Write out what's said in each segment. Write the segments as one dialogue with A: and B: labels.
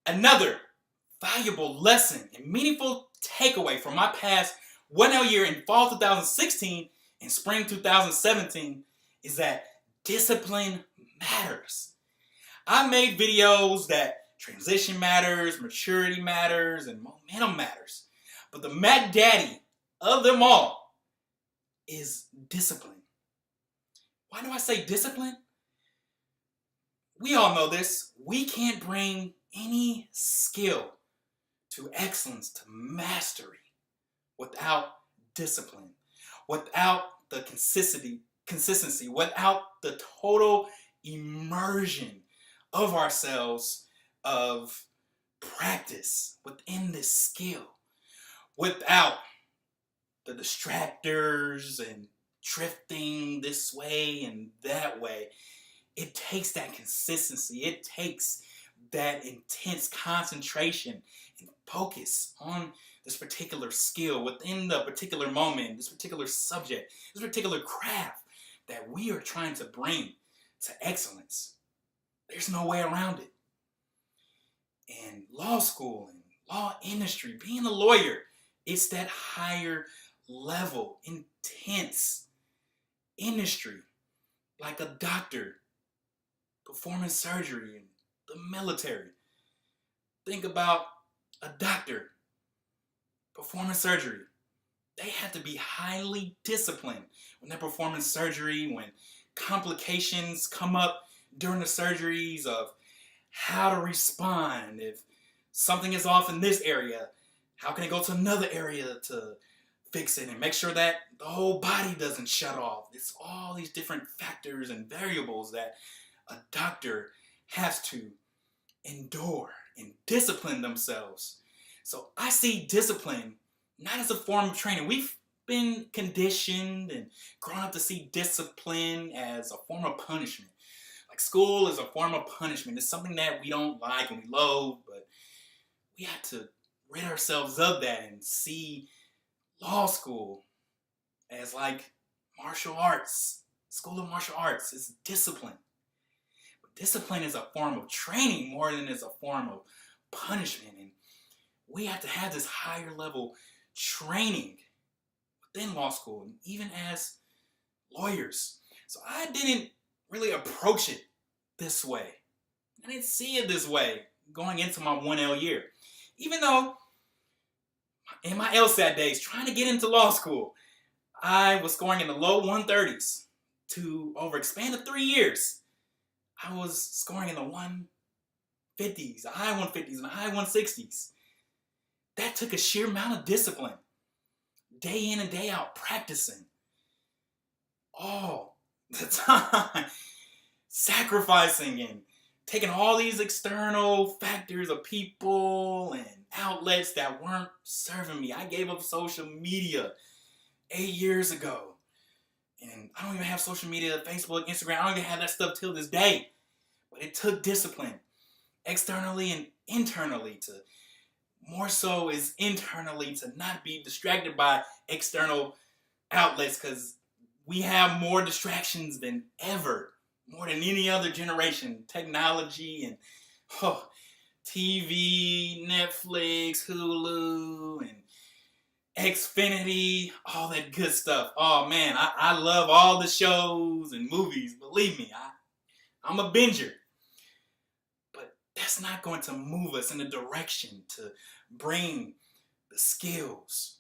A: Another valuable lesson and meaningful takeaway from my past 1L year in fall 2016 and spring 2017 is that discipline matters. I made videos that transition matters, maturity matters, and momentum matters. But the Mac Daddy of them all is discipline. Why do I say discipline? We all know this. We can't bring any skill to excellence, to mastery, without discipline, without the consistency, without the total immersion of ourselves of practice within this skill, without the distractors and drifting this way and that way. It takes that consistency. It takes that intense concentration and focus on this particular skill within the particular moment, this particular subject, this particular craft that we are trying to bring to excellence. There's no way around it. And law school and law industry, being a lawyer, it's that higher level, intense industry, like a doctor performing surgery in the military. Think about a doctor performing surgery. They have to be highly disciplined when they're performing surgery, when complications come up during the surgeries of how to respond. If something is off in this area, how can it go to another area to fix it and make sure that the whole body doesn't shut off? It's all these different factors and variables that a doctor has to endure and discipline themselves. So I see discipline not as a form of training. We've been conditioned and grown up to see discipline as a form of punishment. Like school is a form of punishment. It's something that we don't like and we loathe, but we have to rid ourselves of that and see law school as like martial arts, school of martial arts. It's discipline. But discipline is a form of training more than it's a form of punishment. And we have to have this higher level training within law school and even as lawyers. So I didn't really approach it this way. I didn't see it this way going into my 1L year. Even though in my LSAT days, trying to get into law school, I was scoring in the low 130s. To over expanded 3 years, I was scoring in the 150s, the high 150s, and the high 160s. That took a sheer amount of discipline. Day in and day out, practicing. All the time. Sacrificing and taking all these external factors of people and outlets that weren't serving me. I gave up social media 8 years ago. And I don't even have social media, Facebook, Instagram. I don't even have that stuff till this day. But it took discipline, externally and internally, to more so is internally, to not be distracted by external outlets, because we have more distractions than ever, more than any other generation. Technology and TV, Netflix, Hulu, and Xfinity, all that good stuff. Oh man, I love all the shows and movies. Believe me, I'm a binger. But that's not going to move us in a direction to bring the skills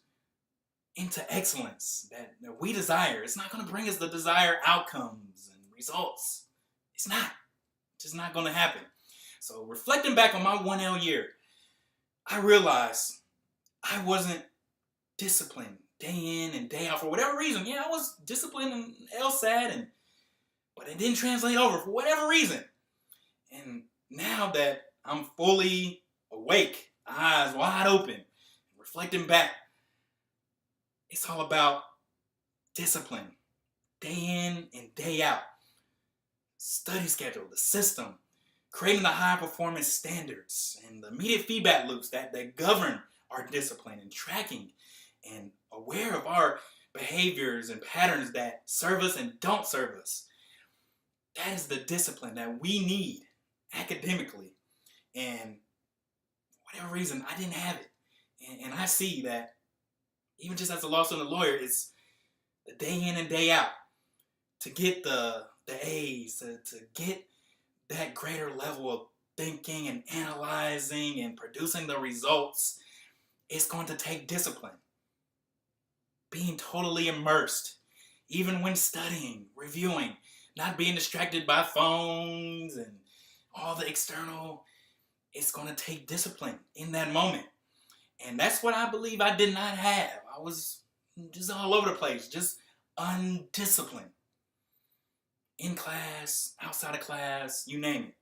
A: into excellence that we desire. It's not going to bring us the desired outcomes and results. It's not. It's just not going to happen. So reflecting back on my 1L year, I realized I wasn't disciplined day in and day out for whatever reason. Yeah, I was disciplined in LSAT, but it didn't translate over for whatever reason. And now that I'm fully awake, eyes wide open, reflecting back, it's all about discipline, day in and day out. Study schedule, the system, creating the high performance standards and the immediate feedback loops that govern our discipline, and tracking and aware of our behaviors and patterns that serve us and don't serve us. That is the discipline that we need academically. And whatever reason, I didn't have it. And I see that even just as a law student and lawyer, it's the day in and day out to get the A's, to get that greater level of thinking and analyzing and producing the results. It's going to take discipline. Being totally immersed, even when studying, reviewing, not being distracted by phones and all the external. It's going to take discipline in that moment. And that's what I believe I did not have. I was just all over the place, just undisciplined. In class, outside of class, you name it.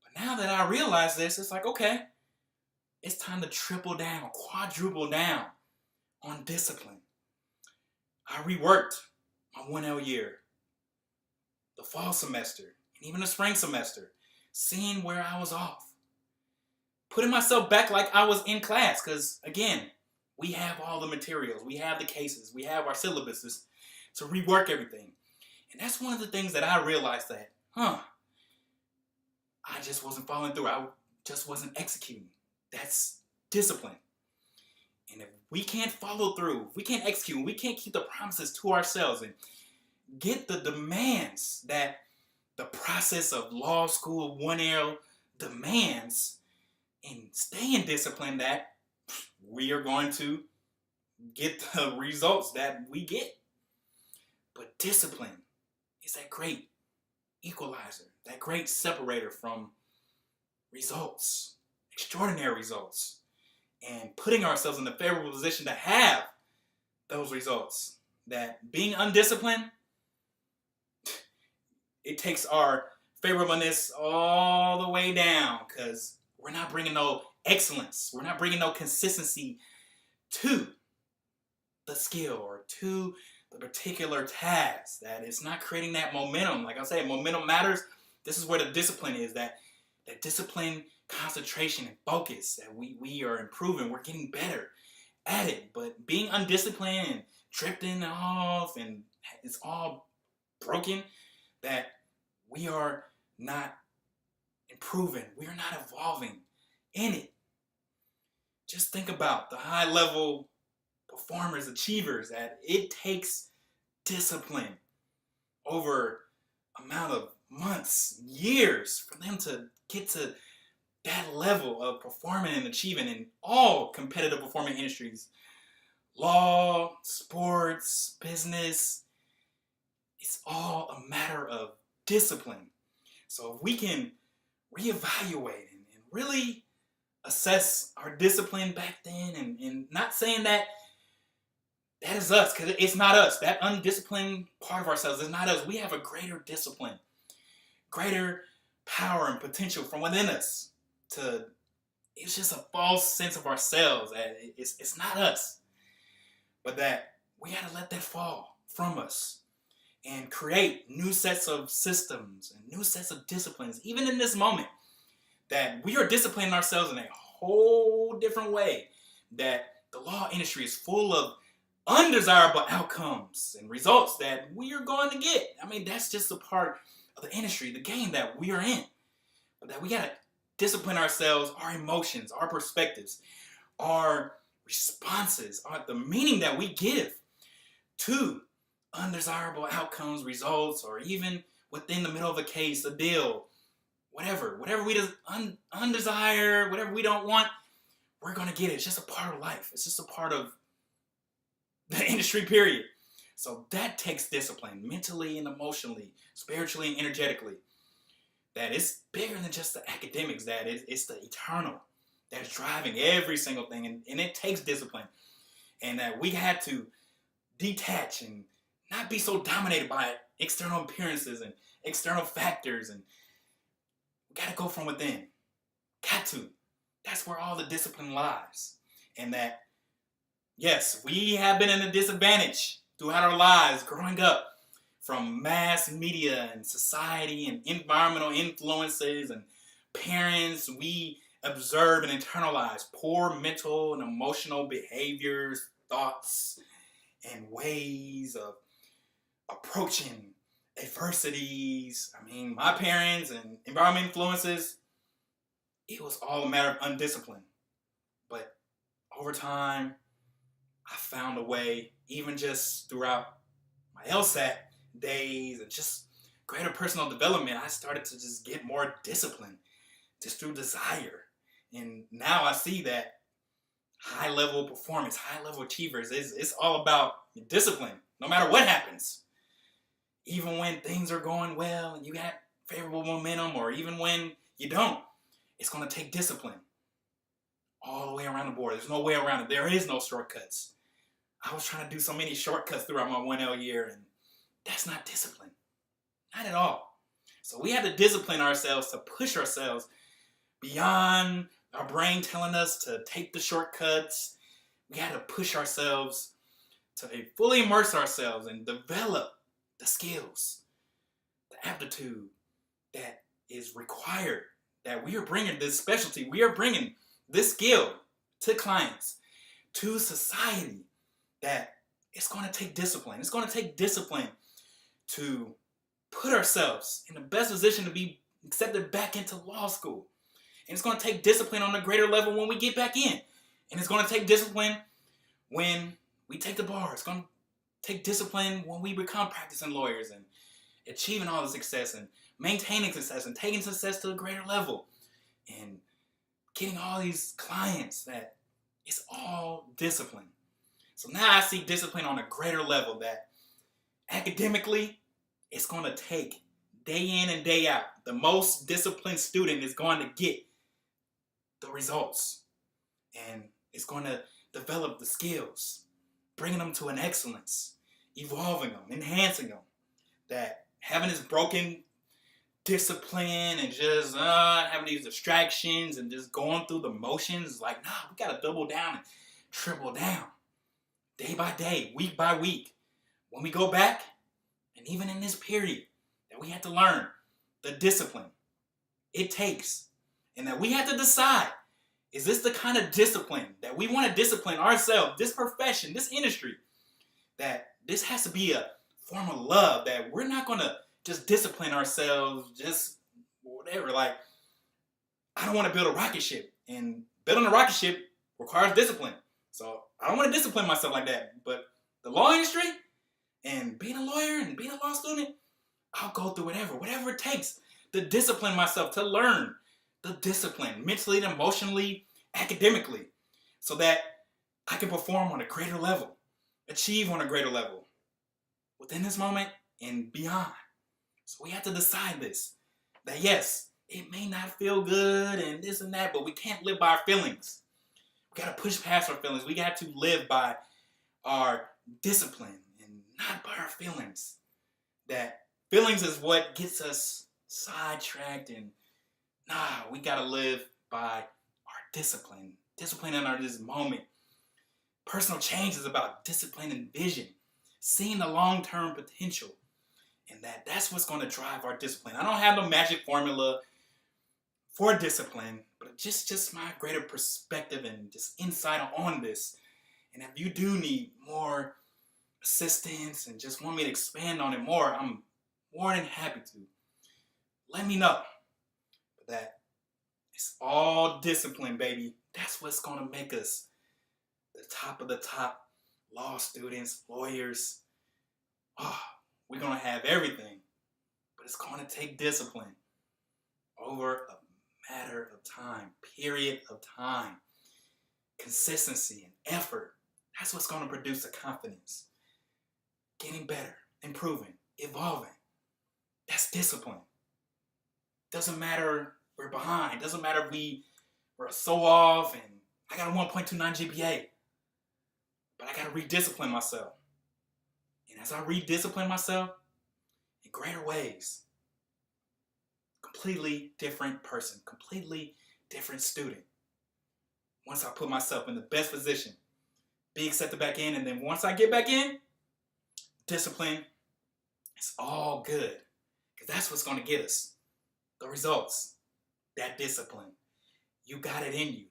A: But now that I realize this, it's like, okay, it's time to triple down, quadruple down on discipline. I reworked my 1L year, the fall semester, and even the spring semester, seeing where I was off. Putting myself back like I was in class, because again, we have all the materials, we have the cases, we have our syllabuses to rework everything. And that's one of the things that I realized that, I just wasn't following through. I just wasn't executing. That's discipline. And if we can't follow through, if we can't execute, we can't keep the promises to ourselves and get the demands that the process of law school 1L demands and stay in discipline, that we are going to get the results that we get. But discipline is that great equalizer, that great separator from results, extraordinary results, and putting ourselves in the favorable position to have those results. That being undisciplined, it takes our favorableness all the way down, because we're not bringing no excellence, we're not bringing no consistency to the skill or to the particular task. That it's not creating that momentum. Like I said, momentum matters. This is where the discipline is, that discipline, concentration, and focus, that we are improving, we're getting better at it. But being undisciplined and drifting off and it's all broken, that we are not improving, we are not evolving in it. Just think about the high level performers, achievers, that it takes discipline over amount of months, years for them to get to that level of performing and achieving in all competitive performing industries. Law, sports, business, it's all a matter of discipline. So if we can reevaluate and really assess our discipline back then, and not saying that is us, because it's not us. That undisciplined part of ourselves is not us. We have a greater discipline, greater power and potential from within us. It's just a false sense of ourselves that it's not us, but that we got to let that fall from us and create new sets of systems and new sets of disciplines, even in this moment, that we are disciplining ourselves in a whole different way, that the law industry is full of undesirable outcomes and results that we are going to get. I mean, that's just a part of the industry, the game that we are in. But that we got to discipline ourselves, our emotions, our perspectives, our responses, the meaning that we give to undesirable outcomes, results, or even within the middle of a case, a deal, whatever we undesire, whatever we don't want, we're going to get it. It's just a part of life. It's just a part of the industry, period. So that takes discipline, mentally and emotionally, spiritually and energetically. That it's bigger than just the academics, that it's the eternal that's driving every single thing. And it takes discipline. And that we had to detach and not be so dominated by external appearances and external factors. And we got to go from within. Got to. That's where all the discipline lies. And that, yes, we have been in a disadvantage throughout our lives growing up from mass media and society and environmental influences and parents. We observe and internalize poor mental and emotional behaviors, thoughts, and ways of approaching adversities. I mean, my parents and environmental influences, it was all a matter of undiscipline. But over time, I found a way, even just throughout my LSAT days and just greater personal development, I started to just get more discipline just through desire. And now I see that high level performance, high level achievers, it's all about discipline, no matter what happens. Even when things are going well and you got favorable momentum, or even when you don't, it's going to take discipline all the way around the board. There's no way around it. There is no shortcuts. I was trying to do so many shortcuts throughout my 1L year, and that's not discipline. Not at all. So we had to discipline ourselves to push ourselves beyond our brain telling us to take the shortcuts. We had to push ourselves to fully immerse ourselves and develop the skills, the aptitude that is required, that we are bringing this specialty, we are bringing this skill to clients, to society, that it's going to take discipline. It's going to take discipline to put ourselves in the best position to be accepted back into law school. And it's going to take discipline on a greater level when we get back in. And it's going to take discipline when we take the bar. It's going to take discipline when we become practicing lawyers and achieving all the success and maintaining success and taking success to a greater level and getting all these clients. That it's all discipline. So now I see discipline on a greater level, that academically it's going to take day in and day out. The most disciplined student is going to get the results, and it's going to develop the skills, bringing them to an excellence, evolving them, enhancing them. That having this broken discipline and just having these distractions and just going through the motions is like, nah, we got to double down and triple down. Day by day, week by week. When we go back, and even in this period, that we have to learn the discipline it takes. And that we have to decide, is this the kind of discipline that we want to discipline ourselves, this profession, this industry? That this has to be a form of love, that we're not going to just discipline ourselves, just whatever. Like, I don't want to build a rocket ship, and building a rocket ship requires discipline. So I don't want to discipline myself like that. But the law industry and being a lawyer and being a law student, I'll go through whatever it takes to discipline myself, to learn the discipline mentally, emotionally, academically, so that I can perform on a greater level, achieve on a greater level within this moment and beyond. So we have to decide this, that yes, it may not feel good and this and that, but we can't live by our feelings. We got to push past our feelings. We got to live by our discipline and not by our feelings. That feelings is what gets us sidetracked, and we got to live by our discipline. Discipline in this moment. Personal change is about discipline and vision, seeing the long-term potential, and that's what's going to drive our discipline. I don't have no magic formula for discipline, but just my greater perspective and just insight on this. And if you do need more assistance and just want me to expand on it more, I'm more than happy to. Let me know. But that it's all discipline, baby. That's what's going to make us the top of the top law students, lawyers. We're going to have everything, but it's going to take discipline over a matter of time, period of time, consistency and effort. That's what's going to produce the confidence. Getting better, improving, evolving. That's discipline. Doesn't matter we're behind. Doesn't matter if we're so off and I got a 1.29 GPA. But I got to rediscipline myself. And as I rediscipline myself in greater ways, completely different person, completely different student. Once I put myself in the best position, be accepted back in, and then once I get back in, discipline, it's all good. Because that's what's going to get us the results, that discipline. You got it in you.